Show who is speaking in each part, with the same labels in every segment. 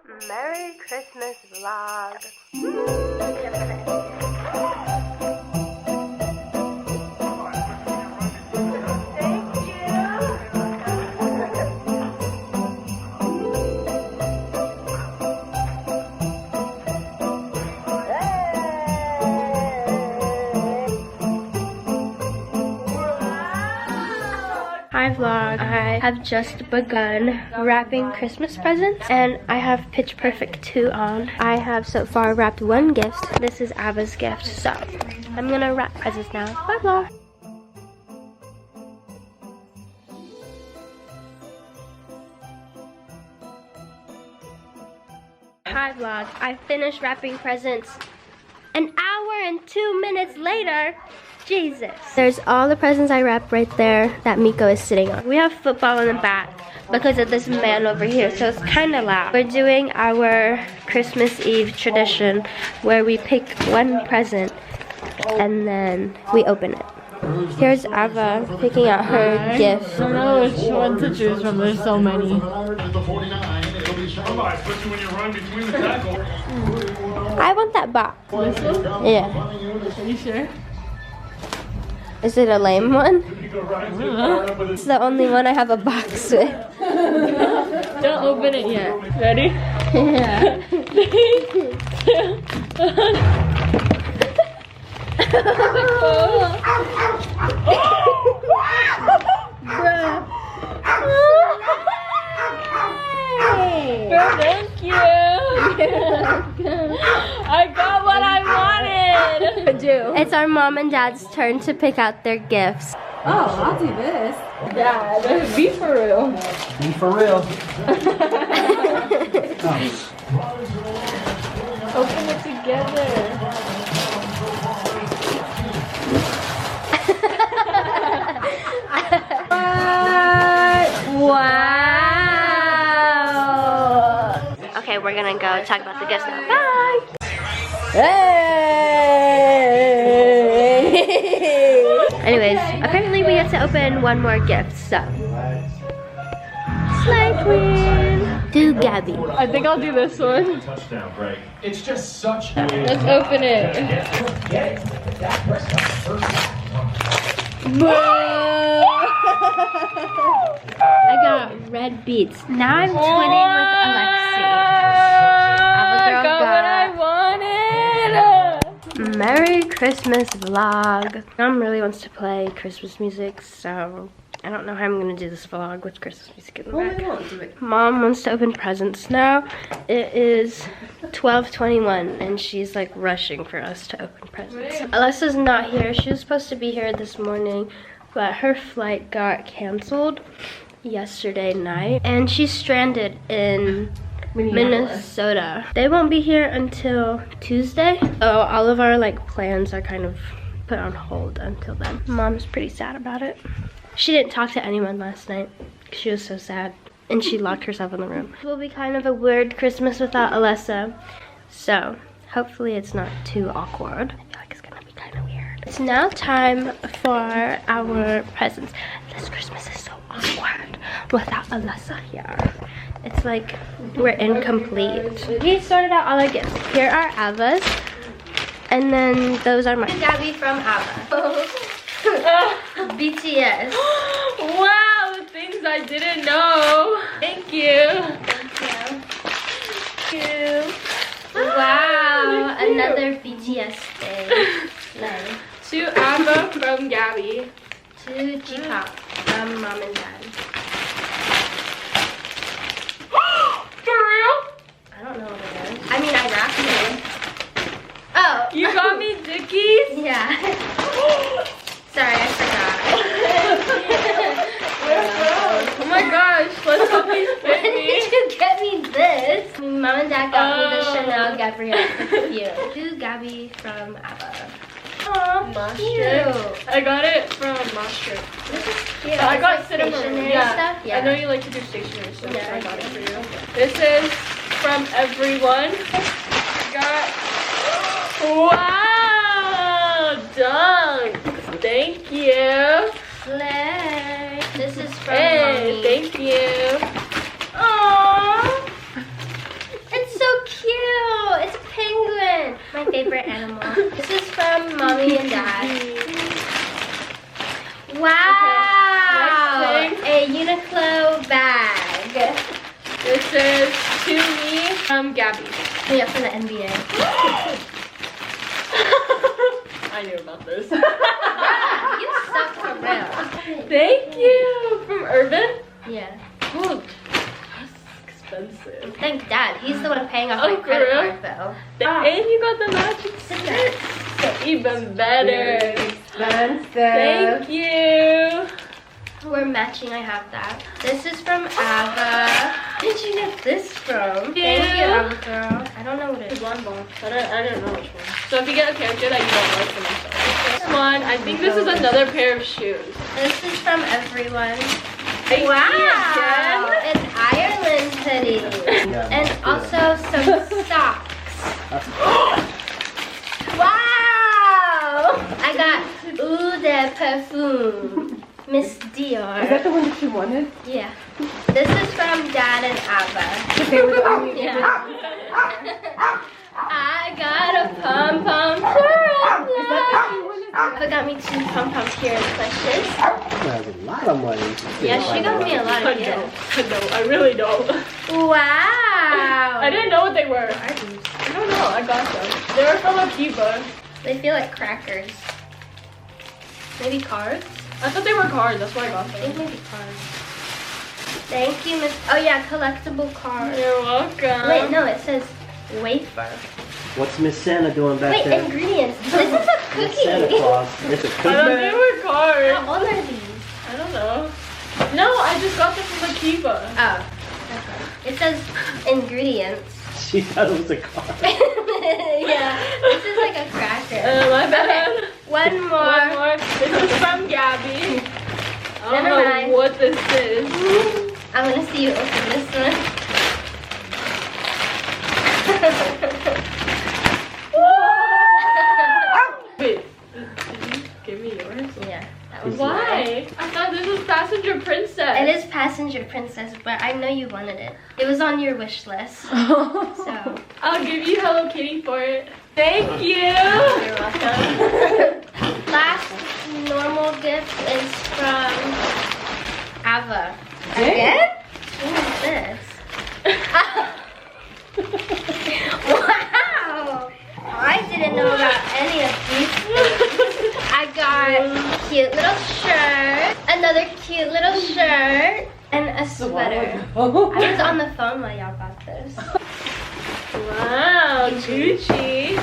Speaker 1: Merry Christmas vlog. Hi vlog, I have just begun wrapping Christmas presents and I have Pitch Perfect 2 on. I have so far wrapped one gift. This is Ava's gift, so I'm gonna wrap presents now. Bye vlog. Hi vlog, I finished wrapping presents an hour and 2 minutes later. Jesus. There's all the presents I wrapped right there that Miko is sitting on. We have football in the back because of this man over here, so it's kind of loud. We're doing our Christmas Eve tradition where we pick one present and then we open it. Here's Ava picking out her gift.
Speaker 2: I don't know which one to choose from, there's so many.
Speaker 1: I want that box.
Speaker 2: This one?
Speaker 1: Yeah.
Speaker 2: Are you sure?
Speaker 1: Is it a lame one?
Speaker 2: I don't know.
Speaker 1: It's the only one I have a box with.
Speaker 2: Don't open it yet. Ready?
Speaker 1: Yeah.
Speaker 2: 3, 2. Thank you. I got what I wanted.
Speaker 1: It's our mom and dad's turn to pick out their gifts.
Speaker 2: Oh, I'll do this. Dad, be for real.
Speaker 3: Be for real.
Speaker 2: Open it together.
Speaker 1: Wow. Okay, we're gonna go talk about the gifts now. Bye. Anyways, apparently we get to open one more gift, so. Slide Queen. To Gabby.
Speaker 2: I think I'll do this one.
Speaker 3: Touchdown break. It's just such.
Speaker 2: Let's open it.
Speaker 1: I got red beets. Now I'm twinning with Alexi.
Speaker 2: I got what I wanted.
Speaker 1: Merry Christmas vlog. Mom really wants to play Christmas music, so I don't know how I'm gonna do this vlog with Christmas music in the back.
Speaker 2: Do it.
Speaker 1: Mom wants to open presents now. It is 12:21 and she's like rushing for us to open presents. Alessa's not here. She was supposed to be here this morning, but her flight got canceled yesterday night and she's stranded in Minnesota. They won't be here until Tuesday. So all of our like plans are kind of put on hold until then. Mom's pretty sad about it. She didn't talk to anyone last night. She was so sad. And she locked herself in the room. It will be kind of a weird Christmas without Alessa. So hopefully it's not too awkward. I feel like it's gonna be kind of weird. It's now time for our presents. This Christmas is so awkward without Alessa here. It's like we're incomplete. We sorted out all our gifts. Here are Ava's. And then those are mine. Gabby from Ava. BTS.
Speaker 2: Wow, things I didn't know. Thank you.
Speaker 1: Thank you. Wow, another BTS thing. Nice.
Speaker 2: To Ava from Gabby.
Speaker 1: To G-pop from mom and dad.
Speaker 2: For real?
Speaker 1: I don't know what it is. I mean, I wrapped it. Oh.
Speaker 2: You got me Dickies?
Speaker 1: Yeah. Sorry, I forgot.
Speaker 2: Oh my gosh, let's hope these
Speaker 1: When
Speaker 2: fit me.
Speaker 1: did you get me this? Mom and dad got me the Chanel Gabrielle perfume. To Gabby from Ava. Aw,
Speaker 2: Moss
Speaker 1: cute.
Speaker 2: strip. I got it from Moss strip.
Speaker 1: This is cute.
Speaker 2: I
Speaker 1: It's
Speaker 2: got
Speaker 1: like
Speaker 2: cinnamon.
Speaker 1: stationery
Speaker 2: Yeah.
Speaker 1: stuff. Yeah.
Speaker 2: I know you like to do stationery stuff,
Speaker 1: Yeah,
Speaker 2: so I
Speaker 1: I
Speaker 2: got
Speaker 1: do.
Speaker 2: it for you. This is from everyone. I got. Wow, dunk. Thank you.
Speaker 1: Slay. This is from
Speaker 2: Hey,
Speaker 1: Mommy.
Speaker 2: thank you.
Speaker 1: Aww. It's from mommy and dad. Wow!
Speaker 2: Okay,
Speaker 1: a Uniqlo bag.
Speaker 2: This is to me from Gabby.
Speaker 1: Yeah, from the NBA.
Speaker 2: I knew about this.
Speaker 1: You suck for real.
Speaker 2: Thank you. From Urban?
Speaker 1: Yeah.
Speaker 2: Oh, that's expensive.
Speaker 1: Thank dad. He's the one paying off
Speaker 2: Oh,
Speaker 1: my
Speaker 2: for
Speaker 1: credit
Speaker 2: real?
Speaker 1: card bill.
Speaker 2: And you got the matching
Speaker 1: Sit
Speaker 2: stick. Even better.
Speaker 4: Expensive.
Speaker 2: Thank you.
Speaker 1: We're matching, I have that. This is from Ava. Where did you get this from? Thank you, Ava girl. I don't know what it is.
Speaker 2: One box. I don't know which one. So if you get a character that you don't like from yourself. This one, I think this is another pair of shoes.
Speaker 1: This is from everyone.
Speaker 2: Thank you
Speaker 1: Wow!
Speaker 2: again.
Speaker 1: An Ireland hoodie. And also some socks. Wow! I got Eau de Parfum. Miss Dior.
Speaker 4: Is that the one that you wanted?
Speaker 1: Yeah. This is from Dad and Abba.
Speaker 4: They were the only
Speaker 1: Yeah. I got a pom-pom purple. Abba got me 2 pom-pom pure plushes.
Speaker 5: Has a lot of money.
Speaker 1: Yeah, she got me a lot
Speaker 2: I
Speaker 1: of gifts.
Speaker 2: don't. I really don't.
Speaker 1: Wow.
Speaker 2: I didn't know what they were.
Speaker 1: Are these?
Speaker 2: I don't know. I got them. They were from Akiba.
Speaker 1: They feel like crackers. Maybe cards?
Speaker 2: I thought they were cards. That's why I got
Speaker 1: I think
Speaker 2: them.
Speaker 1: maybe cards. Thank you, Miss. Oh yeah, collectible cards.
Speaker 2: You're welcome.
Speaker 1: Wait, no, it says wafer.
Speaker 5: What's Miss Santa doing back
Speaker 1: Wait,
Speaker 5: there?
Speaker 1: ingredients. This is a
Speaker 5: Miss Santa
Speaker 1: cookie.
Speaker 5: Claus. It's a
Speaker 2: I
Speaker 5: cookie.
Speaker 2: thought they were cards.
Speaker 1: How old are these?
Speaker 2: I don't know. No, I just got them from Akiba.
Speaker 1: Oh, okay. It says ingredients.
Speaker 5: She thought it was a car.
Speaker 1: Yeah, this is like a cracker.
Speaker 2: My bad.
Speaker 1: Okay, one more.
Speaker 2: One more. This is from Gabby. I don't
Speaker 1: Never
Speaker 2: know
Speaker 1: mind.
Speaker 2: what this is.
Speaker 1: I want to see you open this one.
Speaker 2: Wait, did you give me yours?
Speaker 1: Yeah, that was
Speaker 2: Why? I thought this was Passenger Princess.
Speaker 1: It is Passenger Princess, but I know you wanted it. It was on your wish list. So,
Speaker 2: I'll give you Hello Kitty for it. Thank you.
Speaker 1: you're welcome. Last normal gift is from Ava. Again? What is this? Wow! I didn't know about any of these things. I got a cute little shirt, another cute little shirt, and a sweater. I was on the phone while y'all got this.
Speaker 2: Wow, Gucci.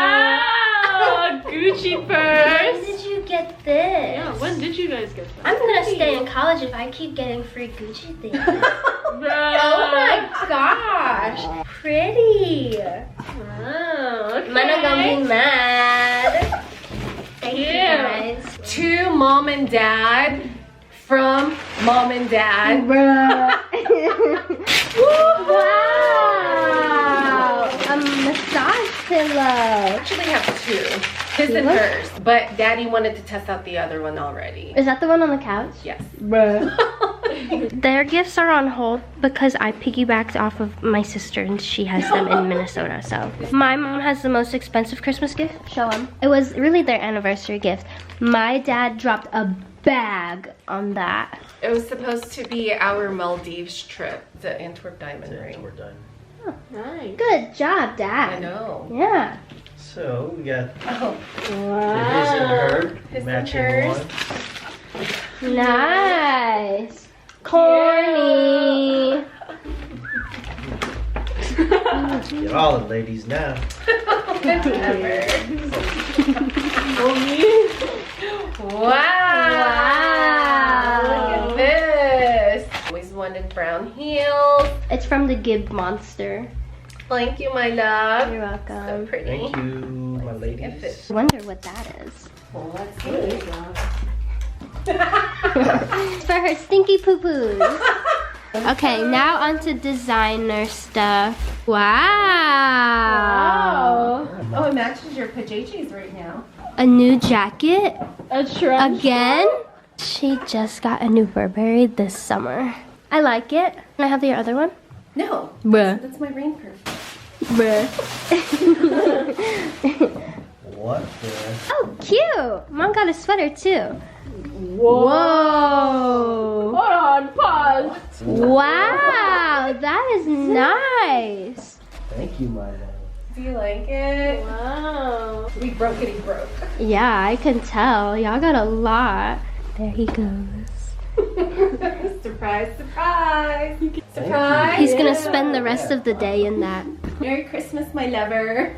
Speaker 2: Wow, Gucci
Speaker 1: When
Speaker 2: purse.
Speaker 1: did you get this?
Speaker 2: Yeah, when did you guys get that?
Speaker 1: I'm gonna stay in college if I keep getting free Gucci things.
Speaker 2: Bro.
Speaker 1: Oh my gosh! Pretty!
Speaker 2: Wow, okay.
Speaker 1: I'm not gonna be mad. Thank you
Speaker 2: Yeah.
Speaker 1: guys.
Speaker 4: To Mom and Dad from Mom and Dad.
Speaker 1: Wow! A massage pillow.
Speaker 4: Actually have 2. His and hers. But Daddy wanted to test out the other one already.
Speaker 1: Is that the one on the couch?
Speaker 4: Yes.
Speaker 1: Their gifts are on hold because I piggybacked off of my sister and she has them in Minnesota. So my mom has the most expensive Christmas gift. Show them. It was really their anniversary gift. My dad dropped a bag on that.
Speaker 4: It was supposed to be our Maldives trip, the Antwerp diamond ring.
Speaker 5: We're done.
Speaker 2: Nice.
Speaker 1: Good job,
Speaker 4: I
Speaker 1: Dad.
Speaker 4: know.
Speaker 1: Yeah.
Speaker 5: So we got
Speaker 4: Oh,
Speaker 5: his and her
Speaker 4: His and
Speaker 5: matching
Speaker 4: hers.
Speaker 5: one.
Speaker 1: Nice. Corny.
Speaker 5: Get all the ladies now.
Speaker 4: Wow. Look at this. Always wanted brown heels.
Speaker 1: It's from the Gib Monster.
Speaker 4: Thank you, my love.
Speaker 1: You're
Speaker 4: So
Speaker 1: welcome.
Speaker 4: pretty.
Speaker 5: Thank you, my ladies.
Speaker 1: I wonder what that is.
Speaker 4: Well, let's see.
Speaker 1: It's for her stinky poo-poos. Okay, now on to designer stuff. Wow.
Speaker 4: Oh, it matches your pajamas right now.
Speaker 1: A new jacket?
Speaker 2: A trench.
Speaker 1: Again? She just got a new Burberry this summer. I like it. Can I have your other one?
Speaker 4: No.
Speaker 1: Bruh.
Speaker 4: That's my rain purse.
Speaker 1: Bruh.
Speaker 5: What the?
Speaker 1: Oh, cute. Mom got a sweater too.
Speaker 2: Whoa.
Speaker 1: Whoa.
Speaker 2: Hold on, pause.
Speaker 1: Wow, that is nice.
Speaker 5: Thank you, my love.
Speaker 4: Do you like it?
Speaker 2: Wow.
Speaker 4: We broke it, he broke.
Speaker 1: Yeah, I can tell. Y'all got a lot. There he goes.
Speaker 4: Surprise, surprise.
Speaker 5: Thank
Speaker 4: Surprise.
Speaker 1: He's gonna spend the rest of the day in that.
Speaker 4: Merry Christmas, my lover.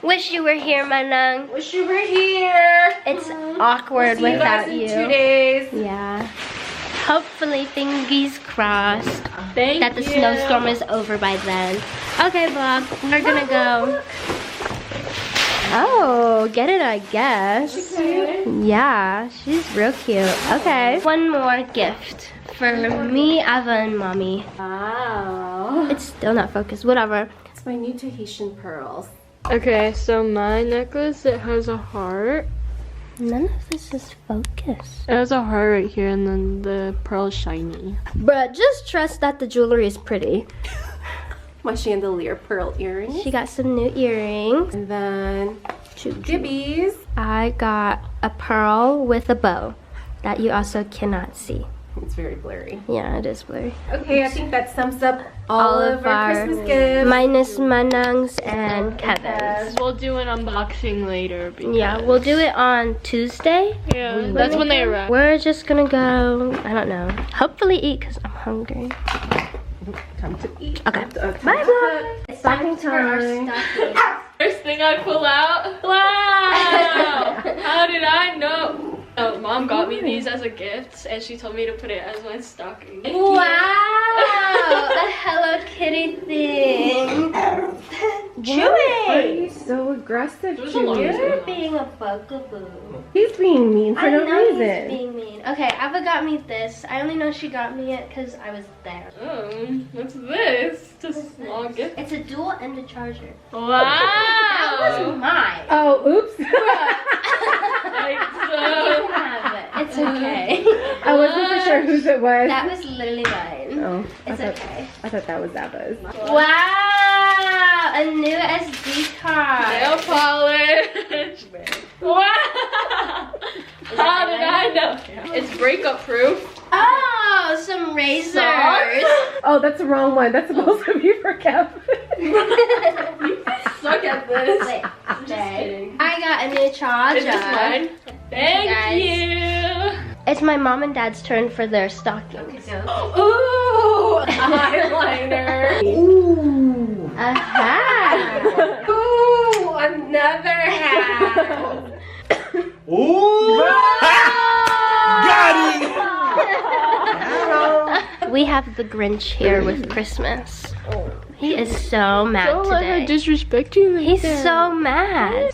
Speaker 1: Wish you were here, Manang.
Speaker 4: Wish you were here.
Speaker 1: It's awkward
Speaker 4: See you guys
Speaker 1: without
Speaker 4: in
Speaker 1: you.
Speaker 4: 2 days.
Speaker 1: Yeah. Hopefully, fingers crossed
Speaker 2: Thank
Speaker 1: that the
Speaker 2: you.
Speaker 1: snowstorm is over by then. Okay, vlog. We're gonna go. Oh, get it, I guess. Yeah, she's real cute. Okay. One more gift for me, Ava, and Mommy.
Speaker 4: Wow.
Speaker 1: It's still not focused. Whatever.
Speaker 4: It's my new Tahitian pearls.
Speaker 2: Okay, so my necklace, it has a heart.
Speaker 1: None of this is focused.
Speaker 2: It has a heart right here, and then the pearl's shiny.
Speaker 1: But just trust that the jewelry is pretty.
Speaker 4: My chandelier pearl earrings.
Speaker 1: She got some new earrings.
Speaker 4: And then two gibbies.
Speaker 1: I got a pearl with a bow that you also cannot see.
Speaker 4: It's very blurry.
Speaker 1: Yeah, it is blurry.
Speaker 4: Okay, I think that sums up all of our Christmas gifts.
Speaker 1: Minus Manang's and Kevin's.
Speaker 2: We'll do an unboxing later. Because,
Speaker 1: Yeah, we'll do it on Tuesday.
Speaker 2: yeah, that's when they arrive.
Speaker 1: We're just gonna go, I don't know, hopefully eat because I'm hungry.
Speaker 4: Time to eat.
Speaker 1: Okay.
Speaker 4: Bye
Speaker 1: Bye.
Speaker 4: It's stocking time.
Speaker 2: First thing I pull out. Wow! How did I know? Oh, Mom got me these as a gift, and she told me to put it as my stocking.
Speaker 1: Wow! A Hello Kitty thing. Chewy!
Speaker 4: So aggressive,
Speaker 2: There's a lot of
Speaker 1: You're being a bugaboo.
Speaker 4: He's being mean for
Speaker 1: I
Speaker 4: no
Speaker 1: know
Speaker 4: reason.
Speaker 1: he's being mean. Okay, Ava got me this. I only know she got me it because I was there.
Speaker 2: What's this? Just a small gift.
Speaker 1: It's a dual and a charger.
Speaker 2: Wow!
Speaker 1: That was mine.
Speaker 4: Oh, oops.
Speaker 2: Like
Speaker 1: I
Speaker 2: so.
Speaker 1: have it. It's okay.
Speaker 4: I wasn't for sure whose it was.
Speaker 1: That was literally mine.
Speaker 4: Oh,
Speaker 1: It's okay.
Speaker 4: I thought that was Abba's.
Speaker 1: Wow! A new SD card.
Speaker 2: Nail polish. Wow! How did I know? It's breakup proof.
Speaker 1: Oh, some razors.
Speaker 4: Oh, that's the wrong one. That's supposed to be for Kevin.
Speaker 2: Suck at this.
Speaker 1: Wait,
Speaker 2: I'm just kidding.
Speaker 1: I got a new charger.
Speaker 2: Is this mine? Thank
Speaker 1: guys.
Speaker 2: you.
Speaker 1: It's my mom and dad's turn for their stockings.
Speaker 2: Ooh, eyeliner.
Speaker 5: Ooh.
Speaker 1: A hat.
Speaker 4: Ooh, another hat.
Speaker 5: Ooh. Got it.
Speaker 1: We have the Grinch here with Christmas. He is so mad
Speaker 2: Don't let her
Speaker 1: today.
Speaker 2: disrespect you like
Speaker 1: He's
Speaker 2: that.
Speaker 1: so mad.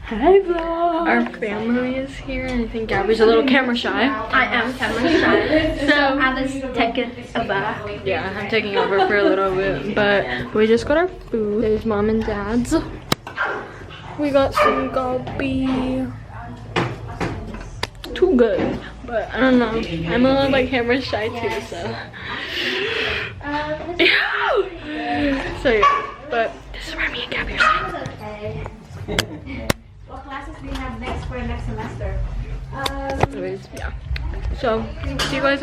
Speaker 2: Hi vlog. Our family is here, and I think Gabby's a little camera shy.
Speaker 1: I am camera shy. So Alice taking a bath.
Speaker 2: Yeah, I'm taking over for a little bit, but we just got our food. There's Mom and Dad's. We got some gobbly. Too good, but I don't know. I'm a little like camera shy too, so. So yeah, but this is where me and Gabby are.
Speaker 1: Okay.
Speaker 6: What classes do you have next for next semester?
Speaker 2: Anyways, yeah. So see you guys.